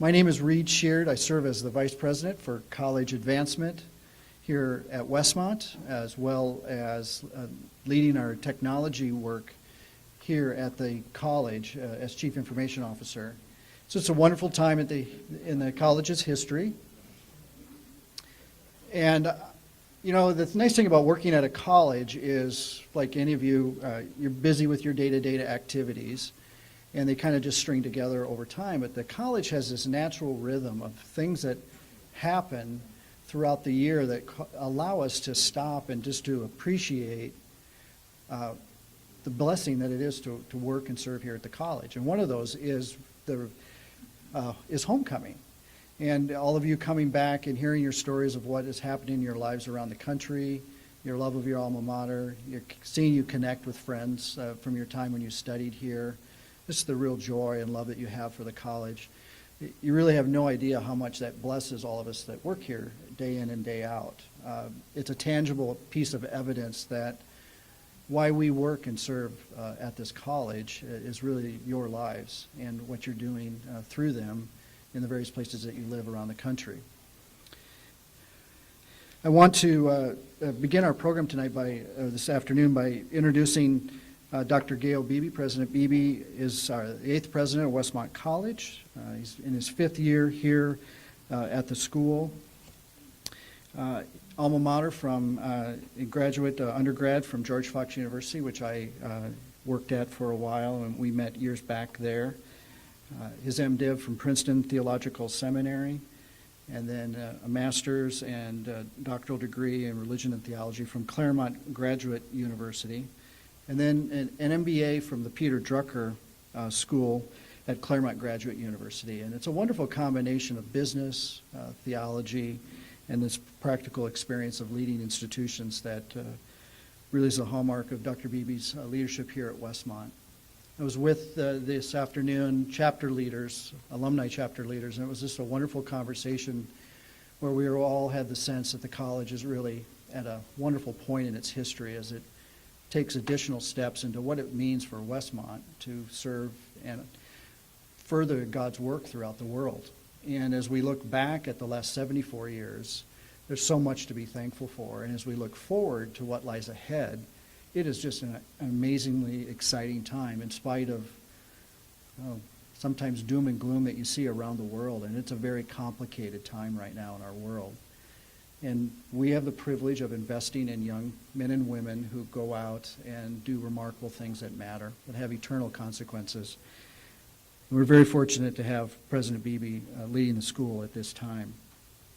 My name is Reed Sheard. I serve as the Vice President for College Advancement here at Westmont, as well as leading our technology work here at the college as Chief Information Officer. So it's a wonderful time in the college's history. And you know, the nice thing about working at a college is, like any of you, you're busy with your day-to-day activities, and they kind of just string together over time. But the college has this natural rhythm of things that happen throughout the year that allow us to stop and just to appreciate the blessing that it is to work and serve here at the college. And one of those is homecoming. And all of you coming back and hearing your stories of what is happening in your lives around the country, your love of your alma mater, seeing you connect with friends from your time when you studied here. This is the real joy and love that you have for the college. You really have no idea how much that blesses all of us that work here day in and day out. It's a tangible piece of evidence that why we work and serve at this college is really your lives and what you're doing through them in the various places that you live around the country. I want to begin our program tonight this afternoon by introducing Dr. Gail Beebe. President Beebe is the 8th president of Westmont College. He's in his 5th year here at the school. Alma mater from undergrad from George Fox University, which I worked at for a while, and we met years back there. His MDiv from Princeton Theological Seminary, and then a master's and doctoral degree in religion and theology from Claremont Graduate University, and then an MBA from the Peter Drucker School at Claremont Graduate University. And it's a wonderful combination of business, theology, and this practical experience of leading institutions that really is the hallmark of Dr. Beebe's leadership here at Westmont. I was with this afternoon chapter leaders, alumni chapter leaders, and it was just a wonderful conversation where we all had the sense that the college is really at a wonderful point in its history as it takes additional steps into what it means for Westmont to serve and further God's work throughout the world. And as we look back at the last 74 years, there's so much to be thankful for. And as we look forward to what lies ahead, it is just an amazingly exciting time in spite of sometimes doom and gloom that you see around the world. And it's a very complicated time right now in our world. And we have the privilege of investing in young men and women who go out and do remarkable things that matter, that have eternal consequences. We're very fortunate to have President Beebe leading the school at this time.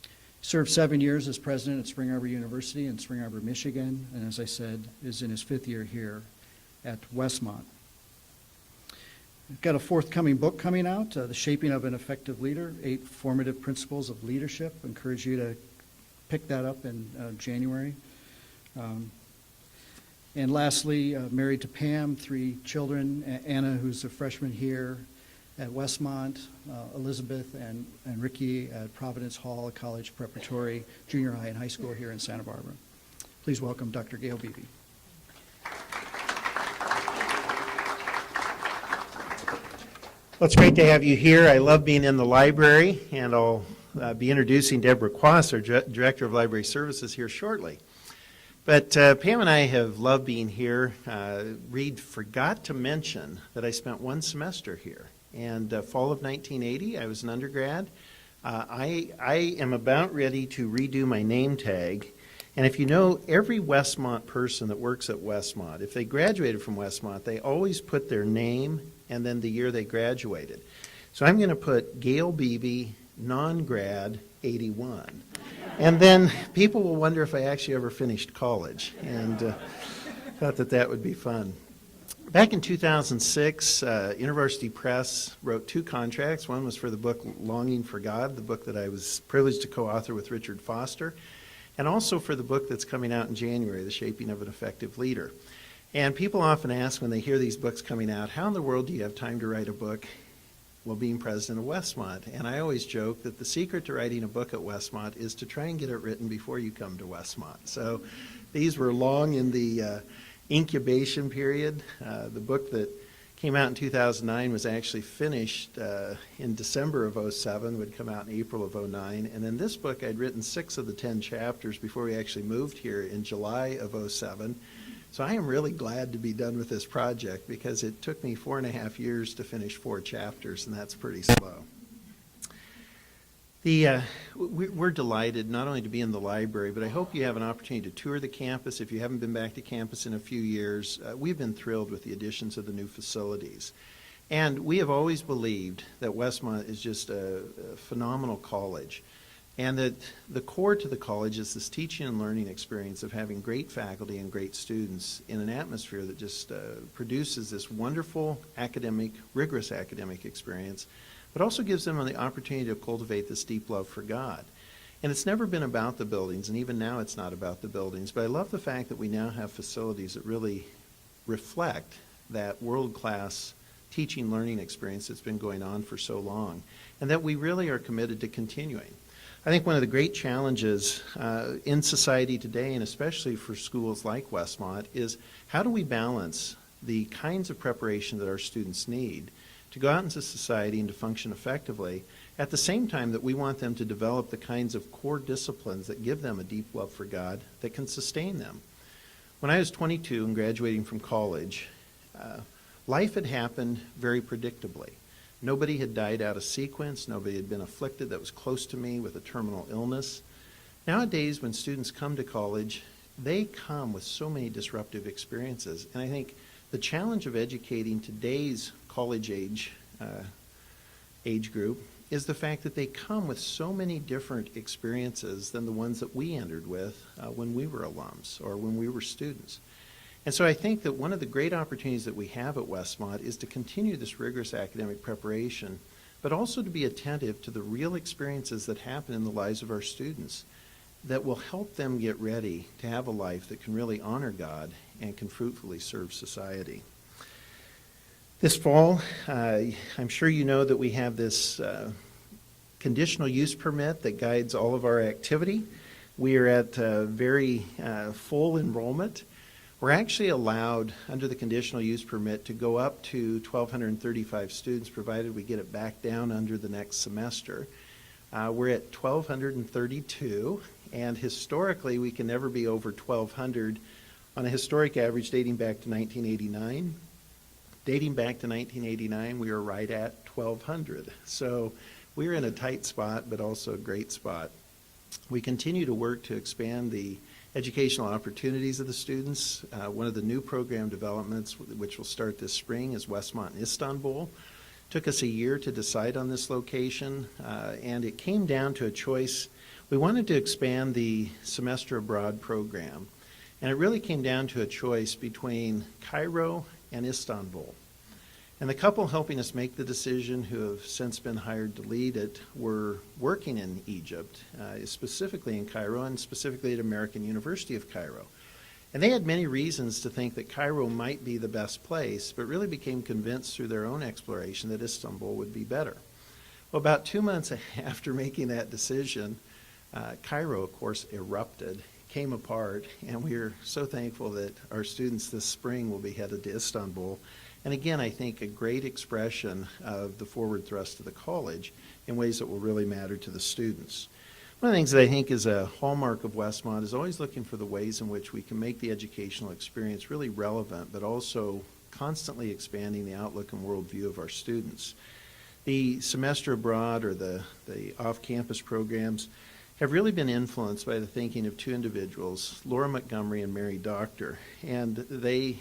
He served 7 years as president at Spring Arbor University in Spring Arbor, Michigan, and as I said, is in his 5th year here at Westmont. We've got a forthcoming book coming out, The Shaping of an Effective Leader, 8 Formative Principles of Leadership. I encourage you to pick that up in January. And lastly, married to Pam, 3 children, Anna, who's a freshman here at Westmont, Elizabeth and Ricky at Providence Hall College Preparatory, Junior High and High School here in Santa Barbara. Please welcome Dr. Gail Beebe. Well, it's great to have you here. I love being in the library, and I'll be introducing Deborah Quass, our Director of Library Services, here shortly. But Pam and I have loved being here. Reed forgot to mention that I spent 1 semester here. And fall of 1980, I was an undergrad. I am about ready to redo my name tag. And if you know every Westmont person that works at Westmont, if they graduated from Westmont, they always put their name and then the year they graduated. So I'm going to put Gail Beebe, non-grad, 81. And then people will wonder if I actually ever finished college. And thought that would be fun. Back in 2006, University Press wrote 2 contracts. One was for the book Longing for God, the book that I was privileged to co-author with Richard Foster, and also for the book that's coming out in January, The Shaping of an Effective Leader. And people often ask when they hear these books coming out, how in the world do you have time to write a book while being president of Westmont? And I always joke that the secret to writing a book at Westmont is to try and get it written before you come to Westmont. So these were long in the incubation period. The book that came out in 2009, was actually finished in December of '07, would come out in April of '09. And then this book, I'd written 6 of the 10 chapters before we actually moved here in July of '07. So I am really glad to be done with this project because it took me 4.5 years to finish 4 chapters, and that's pretty slow. We're delighted not only to be in the library, but I hope you have an opportunity to tour the campus. If you haven't been back to campus in a few years, we've been thrilled with the additions of the new facilities. And we have always believed that Westmont is just a phenomenal college, and that the core to the college is this teaching and learning experience of having great faculty and great students in an atmosphere that just produces this wonderful rigorous academic experience, but also gives them the opportunity to cultivate this deep love for God. And it's never been about the buildings, and even now it's not about the buildings, but I love the fact that we now have facilities that really reflect that world-class teaching learning experience that's been going on for so long, and that we really are committed to continuing. I think one of the great challenges in society today, and especially for schools like Westmont, is how do we balance the kinds of preparation that our students need to go out into society and to function effectively, at the same time that we want them to develop the kinds of core disciplines that give them a deep love for God that can sustain them. When I was 22 and graduating from college, life had happened very predictably. Nobody had died out of sequence. Nobody had been afflicted that was close to me with a terminal illness. Nowadays, when students come to college, they come with so many disruptive experiences. And I think the challenge of educating today's college age group is the fact that they come with so many different experiences than the ones that we entered with when we were alums or when we were students. And so I think that one of the great opportunities that we have at Westmont is to continue this rigorous academic preparation, but also to be attentive to the real experiences that happen in the lives of our students that will help them get ready to have a life that can really honor God and can fruitfully serve society. This fall, I'm sure you know that we have this conditional use permit that guides all of our activity. We are at very full enrollment. We're actually allowed, under the conditional use permit, to go up to 1,235 students, provided we get it back down under the next semester. We're at 1,232, and historically we can never be over 1,200 on a historic average dating back to 1989. Dating back to 1989, we were right at 1,200. So we're in a tight spot, but also a great spot. We continue to work to expand the educational opportunities of the students. One of the new program developments, which will start this spring, is Westmont in Istanbul. Took us a year to decide on this location, and it came down to a choice. We wanted to expand the semester abroad program, and it really came down to a choice between Cairo and Istanbul. And the couple helping us make the decision, who have since been hired to lead it, were working in Egypt, specifically in Cairo, and specifically at American University of Cairo. And they had many reasons to think that Cairo might be the best place, but really became convinced through their own exploration that Istanbul would be better. Well, about 2 months after making that decision, Cairo, of course, erupted, came apart, and we are so thankful that our students this spring will be headed to Istanbul. And again, I think a great expression of the forward thrust of the college in ways that will really matter to the students. One of the things that I think is a hallmark of Westmont is always looking for the ways in which we can make the educational experience really relevant, but also constantly expanding the outlook and worldview of our students. The semester abroad, or the off-campus programs, have really been influenced by the thinking of 2 individuals, Laura Montgomery and Mary Doctor, and they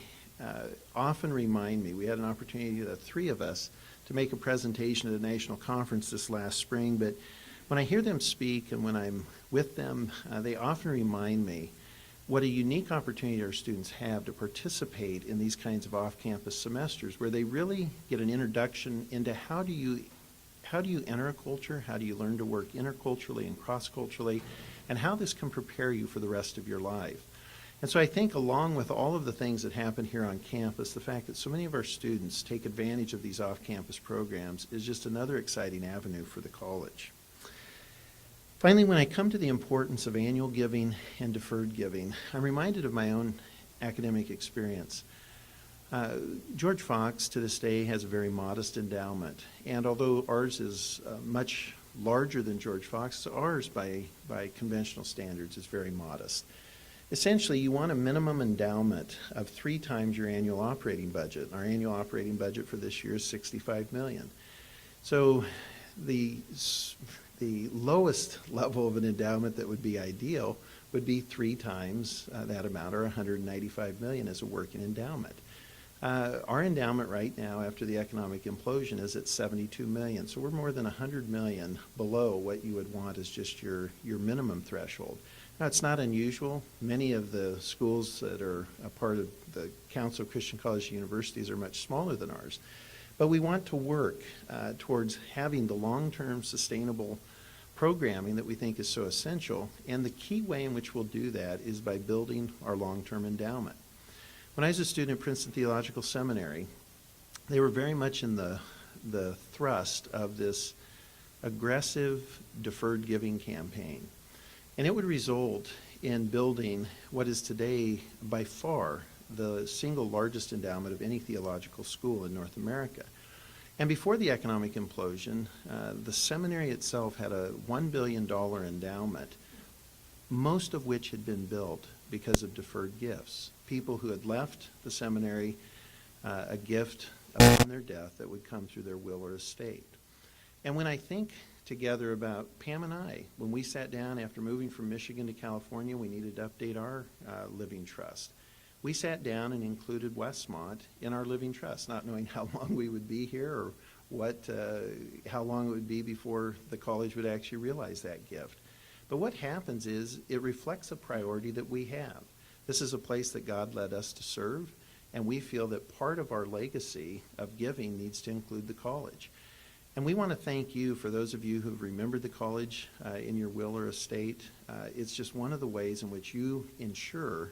often remind me. We had an opportunity, the 3 of us, to make a presentation at a national conference this last spring, but when I hear them speak and when I'm with them, they often remind me what a unique opportunity our students have to participate in these kinds of off-campus semesters, where they really get an introduction into how do you enter a culture, how do you learn to work interculturally and cross-culturally, and how this can prepare you for the rest of your life. And so I think, along with all of the things that happen here on campus, the fact that so many of our students take advantage of these off-campus programs is just another exciting avenue for the college. Finally, when I come to the importance of annual giving and deferred giving, I'm reminded of my own academic experience. George Fox, to this day, has a very modest endowment. And although ours is much larger than George Fox, ours, by conventional standards, is very modest. Essentially, you want a minimum endowment of 3 times your annual operating budget. Our annual operating budget for this year is $65 million. So the lowest level of an endowment that would be ideal would be 3 times that amount, or $195 million as a working endowment. Our endowment right now, after the economic implosion, is at $72 million. So we're more than $100 million below what you would want as just your minimum threshold. Now, it's not unusual. Many of the schools that are a part of the Council of Christian Colleges and Universities are much smaller than ours. But we want to work towards having the long-term sustainable programming that we think is so essential. And the key way in which we'll do that is by building our long-term endowment. When I was a student at Princeton Theological Seminary, they were very much in the thrust of this aggressive deferred giving campaign. And it would result in building what is today by far the single largest endowment of any theological school in North America. And before the economic implosion, the seminary itself had a $1 billion endowment, most of which had been built because of deferred gifts. People who had left the seminary a gift upon their death that would come through their will or estate. And when I think together about Pam and I, when we sat down after moving from Michigan to California, we needed to update our living trust. We sat down and included Westmont in our living trust, not knowing how long we would be here or how long it would be before the college would actually realize that gift. But what happens is it reflects a priority that we have. This is a place that God led us to serve, and we feel that part of our legacy of giving needs to include the college. And we want to thank you for those of you who have remembered the college in your will or estate. It's just one of the ways in which you ensure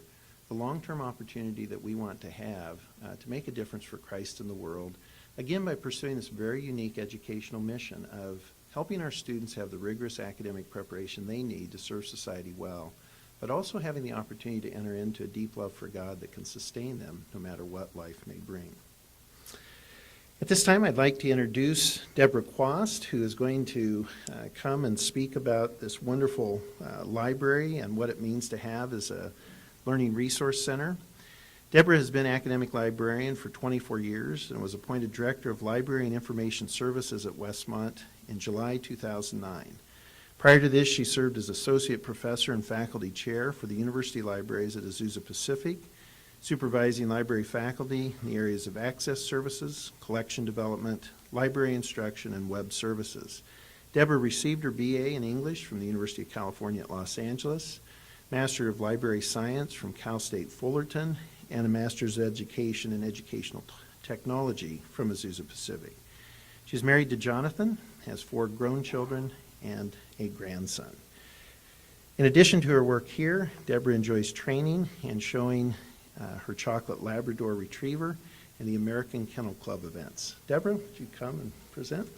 the long-term opportunity that we want to have to make a difference for Christ in the world, again, by pursuing this very unique educational mission of helping our students have the rigorous academic preparation they need to serve society well, but also having the opportunity to enter into a deep love for God that can sustain them no matter what life may bring. At this time, I'd like to introduce Deborah Quast, who is going to come and speak about this wonderful library and what it means to have as a learning resource center. Deborah has been academic librarian for 24 years and was appointed Director of Library and Information Services at Westmont in July 2009. Prior to this, she served as Associate Professor and Faculty Chair for the University Libraries at Azusa Pacific, supervising library faculty in the areas of access services, collection development, library instruction, and web services. Deborah received her BA in English from the University of California at Los Angeles, Master of Library Science from Cal State Fullerton, and a Master's of Education in Educational Technology from Azusa Pacific. She's married to Jonathan, has 4 grown children, and a grandson. In addition to her work here, Deborah enjoys training and showing her chocolate Labrador Retriever and the American Kennel Club events. Deborah, would you come and present?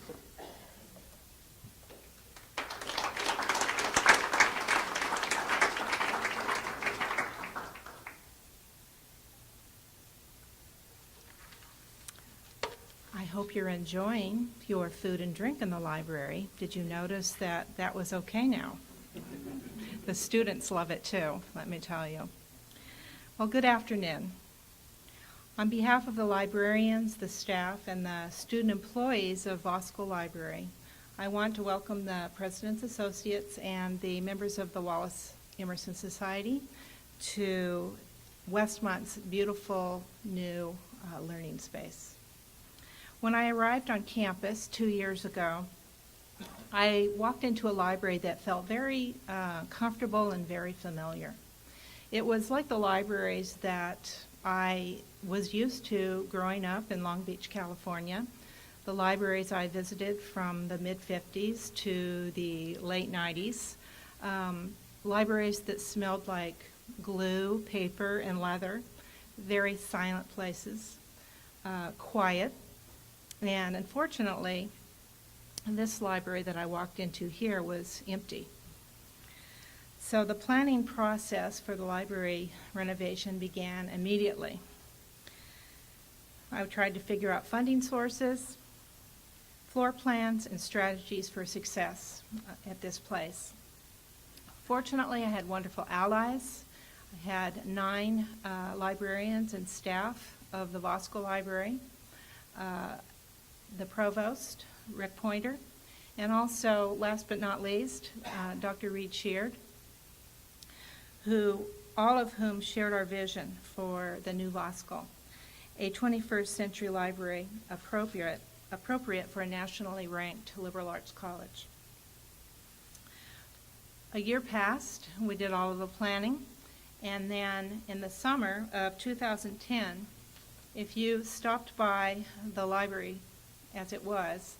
I hope you're enjoying your food and drink in the library. Did you notice that that was okay now? The students love it too, let me tell you. Well, good afternoon. On behalf of the librarians, the staff, and the student employees of Vosco Library, I want to welcome the President's Associates and the members of the Wallace Emerson Society to Westmont's beautiful new learning space. When I arrived on campus 2 years ago, I walked into a library that felt very comfortable and very familiar. It was like the libraries that I was used to growing up in Long Beach, California. The libraries I visited from the mid-50s to the late 90s. Libraries that smelled like glue, paper, and leather. Very silent places, quiet. And unfortunately, this library that I walked into here was empty. So the planning process for the library renovation began immediately. I tried to figure out funding sources, floor plans, and strategies for success at this place. Fortunately, I had wonderful allies. I had 9 librarians and staff of the Vosco Library, the provost, Rick Pointer, and also, last but not least, Dr. Reed Sheard, all of whom shared our vision for the new Vosco, a 21st century library appropriate for a nationally ranked liberal arts college. A year passed, we did all of the planning, and then in the summer of 2010, if you stopped by the library as it was,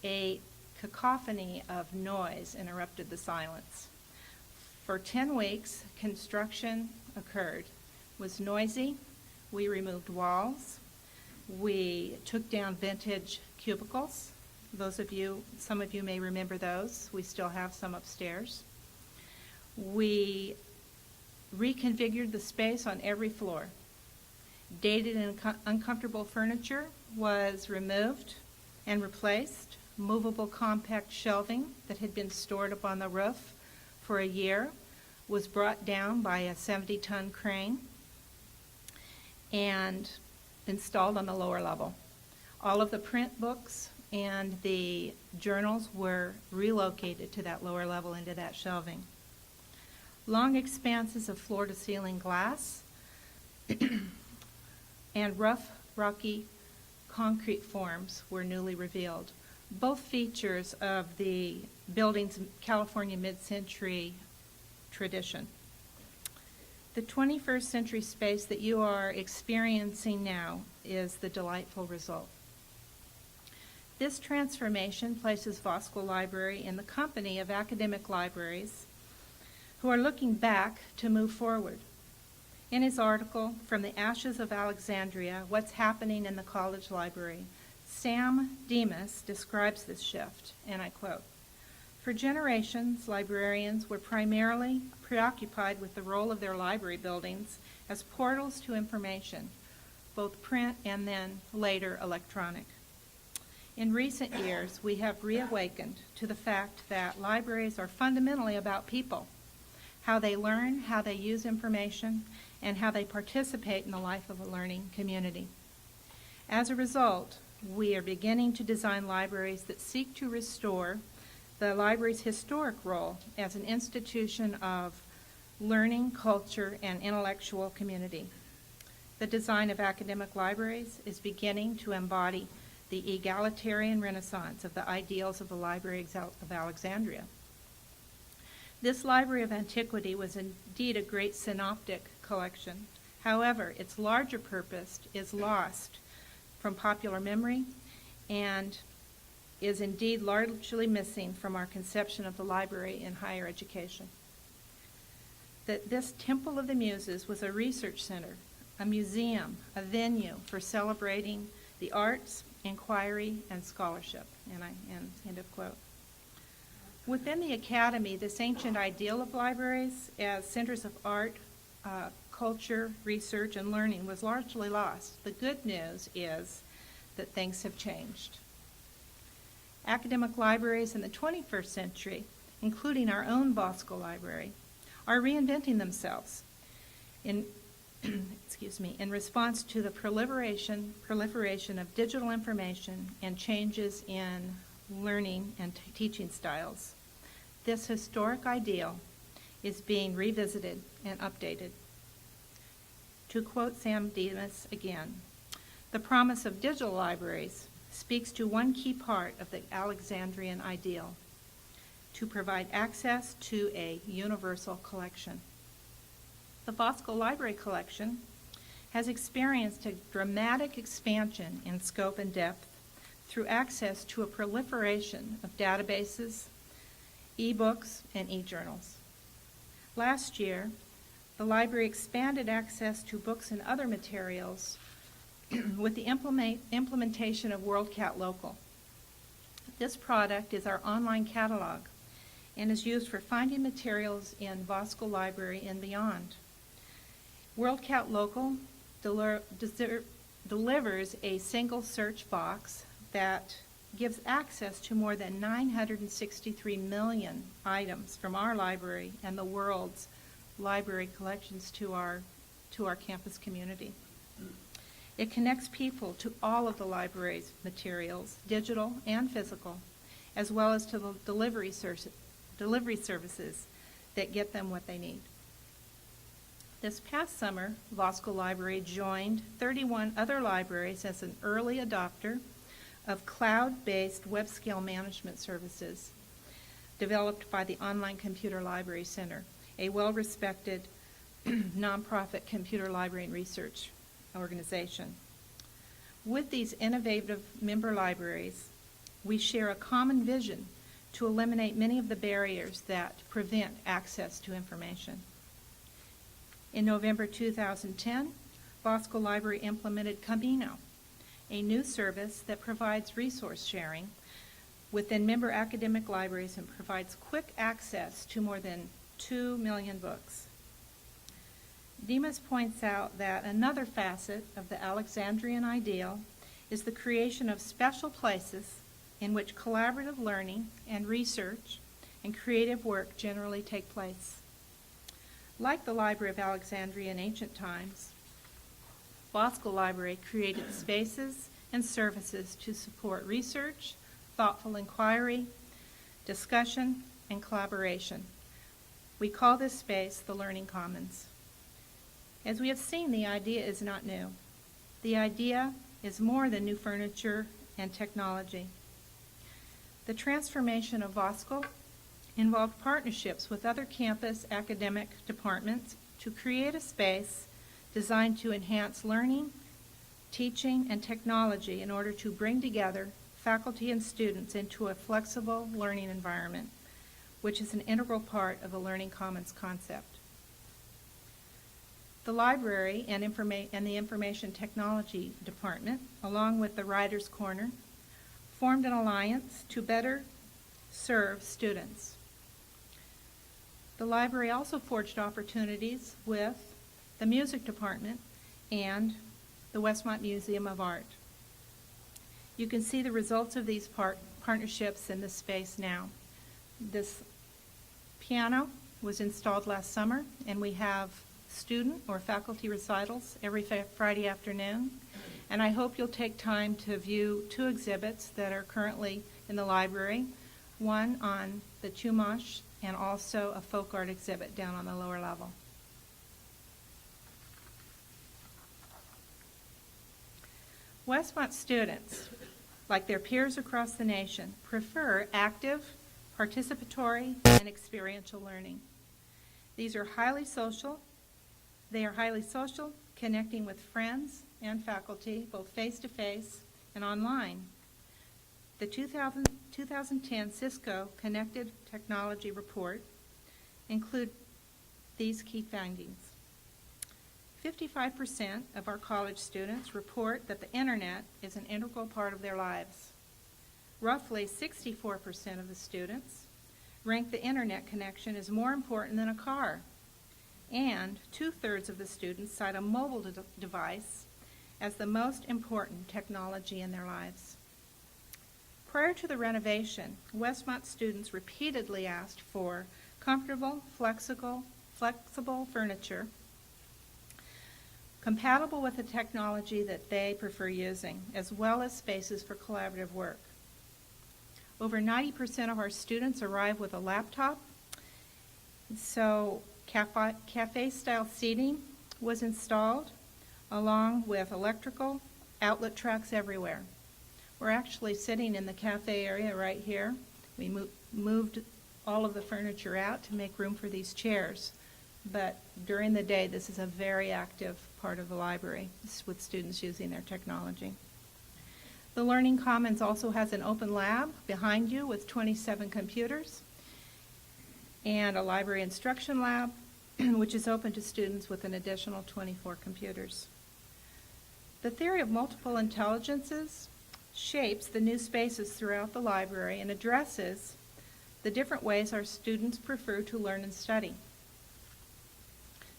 a cacophony of noise interrupted the silence. For 10 weeks, construction occurred. It was noisy. We removed walls. We took down vintage cubicles. Some of you may remember those. We still have some upstairs. We reconfigured the space on every floor. Dated and uncomfortable furniture was removed and replaced. Movable compact shelving that had been stored up on the roof for a year was brought down by a 70-ton crane and installed on the lower level. All of the print books and the journals were relocated to that lower level into that shelving. Long expanses of floor-to-ceiling glass and rough, rocky concrete forms were newly revealed, both features of the building's California mid-century tradition. The 21st century space that you are experiencing now is the delightful result. This transformation places Vosco Library in the company of academic libraries who are looking back to move forward. In his article, From the Ashes of Alexandria, What's Happening in the College Library, Sam Demas describes this shift, and I quote, "For generations, librarians were primarily preoccupied with the role of their library buildings as portals to information, both print and then later electronic. In recent years, we have reawakened to the fact that libraries are fundamentally about people, how they learn, how they use information, and how they participate in the life of a learning community. As a result, we are beginning to design libraries that seek to restore the library's historic role as an institution of learning, culture, and intellectual community. The design of academic libraries is beginning to embody the egalitarian renaissance of the ideals of the Library of Alexandria. This Library of Antiquity was indeed a great synoptic collection. However, its larger purpose is lost from popular memory and is indeed largely missing from our conception of the library in higher education. That this Temple of the Muses was a research center, a museum, a venue for celebrating the arts, inquiry, and scholarship." End of quote. Within the academy, this ancient ideal of libraries as centers of art, culture, research, and learning was largely lost. The good news is that things have changed. Academic libraries in the 21st century, including our own Vosco Library, are reinventing themselves in response to the proliferation of digital information and changes in learning and teaching styles. This historic ideal is being revisited and updated. To quote Sam Demas again, "The promise of digital libraries speaks to one key part of the Alexandrian ideal, to provide access to a universal collection." The Vosco Library Collection has experienced a dramatic expansion in scope and depth through access to a proliferation of databases, e-books, and e-journals. Last year, the library expanded access to books and other materials with the implementation of WorldCat Local. This product is our online catalog and is used for finding materials in Vosco Library and beyond. WorldCat Local delivers a single search box that gives access to more than 963 million items from our library and the world's library collections to our campus community. It connects people to all of the library's materials, digital and physical, as well as to the delivery services that get them what they need. This past summer, Vosco Library joined 31 other libraries as an early adopter of cloud-based web-scale management services developed by the Online Computer Library Center, a well-respected nonprofit computer library and research organization. With these innovative member libraries, we share a common vision to eliminate many of the barriers that prevent access to information. In November 2010, Vosco Library implemented Camino, a new service that provides resource sharing within member academic libraries and provides quick access to more than 2 million books. Demas points out that another facet of the Alexandrian ideal is the creation of special places in which collaborative learning and research and creative work generally take place. Like the Library of Alexandria in ancient times, Vosco Library created spaces and services to support research, thoughtful inquiry, discussion, and collaboration. We call this space the Learning Commons. As we have seen, the idea is not new. The idea is more than new furniture and technology. The transformation of Vosco involved partnerships with other campus academic departments to create a space designed to enhance learning, teaching, and technology in order to bring together faculty and students into a flexible learning environment, which is an integral part of the Learning Commons concept. The library and the Information Technology Department, along with the Writers' Corner, formed an alliance to better serve students. The library also forged opportunities with the Music Department and the Westmont Museum of Art. You can see the results of these partnerships in this space now. This piano was installed last summer, and we have student or faculty recitals every Friday afternoon. And I hope you'll take time to view 2 exhibits that are currently in the library, one on the Chumash and also a folk art exhibit down on the lower level. Westmont students, like their peers across the nation, prefer active, participatory, and experiential learning. They are highly social, connecting with friends and faculty, both face-to-face and online. The 2010 Cisco Connected Technology Report include these key findings. 55% of our college students report that the internet is an integral part of their lives. Roughly 64% of the students rank the internet connection as more important than a car. And 2/3 of the students cite a mobile device as the most important technology in their lives. Prior to the renovation, Westmont students repeatedly asked for comfortable, flexible furniture compatible with the technology that they prefer using, as well as spaces for collaborative work. Over 90% of our students arrive with a laptop, so cafe-style seating was installed, along with electrical outlet tracks everywhere. We're actually sitting in the cafe area right here. We moved all of the furniture out to make room for these chairs. But during the day, this is a very active part of the library with students using their technology. The Learning Commons also has an open lab behind you with 27 computers and a library instruction lab, which is open to students with an additional 24 computers. The theory of multiple intelligences shapes the new spaces throughout the library and addresses the different ways our students prefer to learn and study.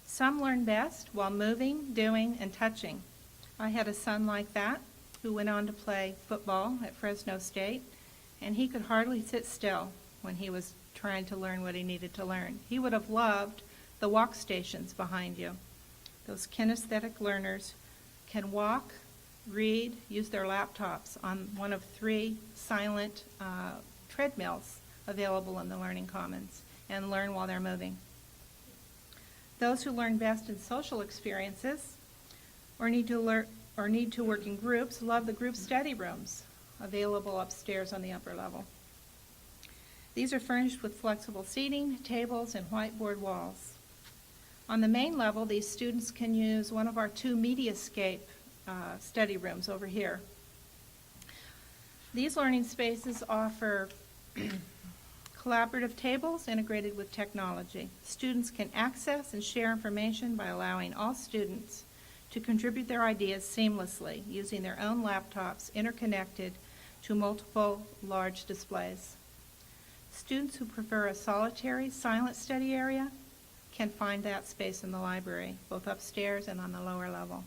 Some learn best while moving, doing, and touching, I had a son like that who went on to play football at Fresno State, and he could hardly sit still when he was trying to learn what he needed to learn. He would have loved the walk stations behind you. Those kinesthetic learners can walk, read, use their laptops on one of 3 silent treadmills available in the Learning Commons and learn while they're moving. Those who learn best in social experiences or need to work in groups love the group study rooms available upstairs on the upper level. These are furnished with flexible seating, tables, and whiteboard walls. On the main level, these students can use one of our 2 Mediascape study rooms over here. These learning spaces offer collaborative tables integrated with technology. Students can access and share information by allowing all students to contribute their ideas seamlessly using their own laptops interconnected to multiple large displays. Students who prefer a solitary, silent study area can find that space in the library, both upstairs and on the lower level.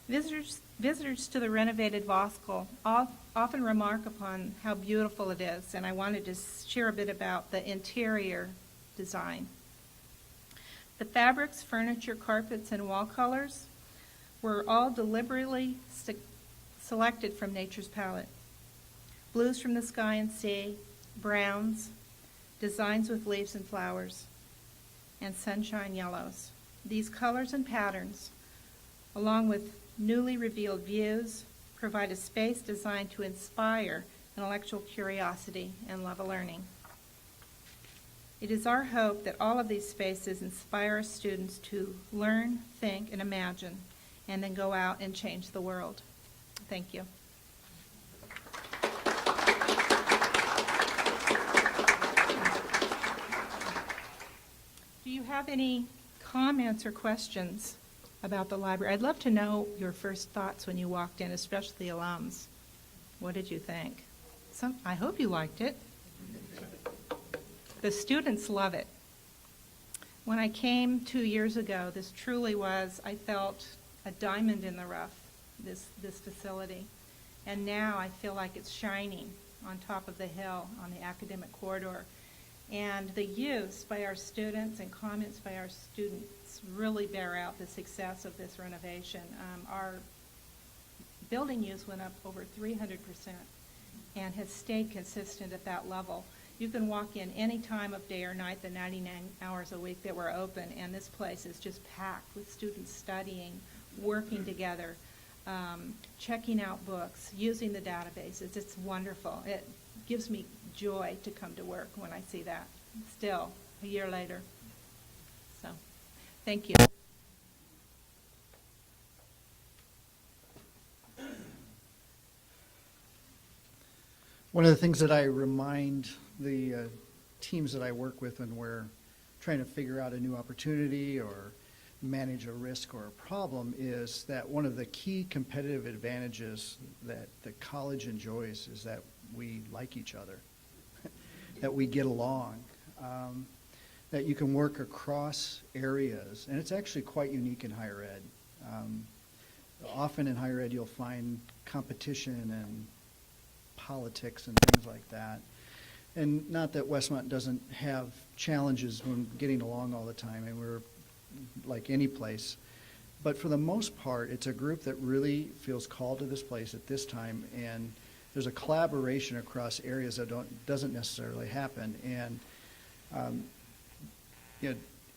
Visitors to the renovated Voskuil often remark upon how beautiful it is, and I wanted to share a bit about the interior design. The fabrics, furniture, carpets, and wall colors were all deliberately selected from nature's palette. Blues from the sky and sea, browns, designs with leaves and flowers, and sunshine yellows. These colors and patterns, along with newly revealed views, provide a space designed to inspire intellectual curiosity and love of learning. It is our hope that all of these spaces inspire students to learn, think, and imagine, and then go out and change the world. Thank you. Do you have any comments or questions about the library? I'd love to know your first thoughts when you walked in, especially the alums. What did you think? I hope you liked it. The students love it. When I came 2 years ago, this truly was, I felt, a diamond in the rough, this facility. And now I feel like it's shining on top of the hill on the academic corridor. And the use by our students and comments by our students really bear out the success of this renovation. Our building use went up over 300% and has stayed consistent at that level. You can walk in any time of day or night, the 99 hours a week that we're open, and this place is just packed with students studying, working together, checking out books, using the databases. It's wonderful. It gives me joy to come to work when I see that, still, a year later. So, thank you. One of the things that I remind the teams that I work with when we're trying to figure out a new opportunity or manage a risk or a problem is that one of the key competitive advantages that the college enjoys is that we like each other, that we get along, that you can work across areas, and it's actually quite unique in higher ed. Often in higher ed you'll find competition and politics and things like that. And not that Westmont doesn't have challenges when getting along all the time, and we're like any place. But for the most part, it's a group that really feels called to this place at this time, and there's a collaboration across areas that doesn't necessarily happen. And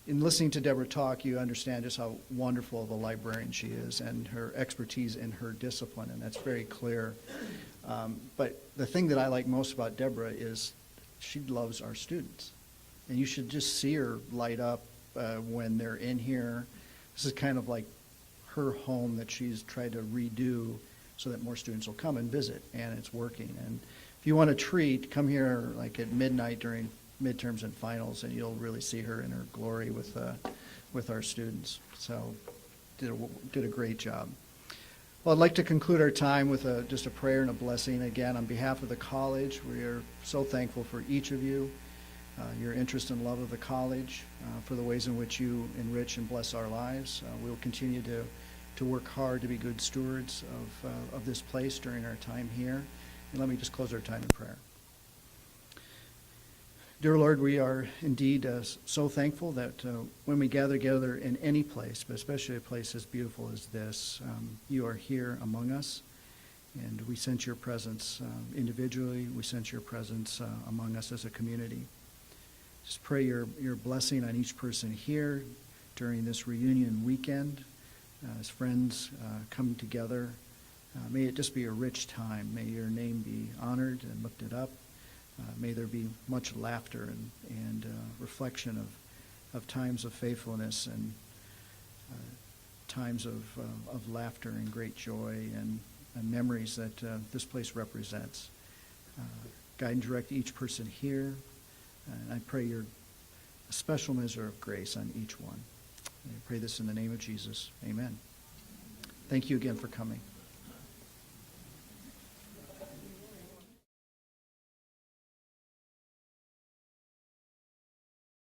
in listening to Deborah talk, you understand just how wonderful of a librarian she is and her expertise in her discipline, and that's very clear. But the thing that I like most about Deborah is she loves our students. And you should just see her light up when they're in here. This is kind of like her home that she's tried to redo so that more students will come and visit, and it's working. And if you want a treat, come here like at midnight during midterms and finals, and you'll really see her in her glory with our students. So did a great job. Well, I'd like to conclude our time with just a prayer and a blessing. Again, on behalf of the college, we are so thankful for each of you, your interest and love of the college, for the ways in which you enrich and bless our lives. We will continue to to work hard to be good stewards of this place during our time here. And let me just close our time in prayer. Dear Lord, we are indeed so thankful that when we gather together in any place, but especially a place as beautiful as this, you are here among us, and we sense your presence individually. We sense your presence among us as a community. Just pray your blessing on each person here during this reunion weekend as friends come together. May it just be a rich time. May your name be honored and lifted up. May there be much laughter and reflection of times of faithfulness and times of laughter and great joy and memories that this place represents. Guide and direct each person here. And I pray your special measure of grace on each one. And I pray this in the name of Jesus. Amen. Thank you again for coming.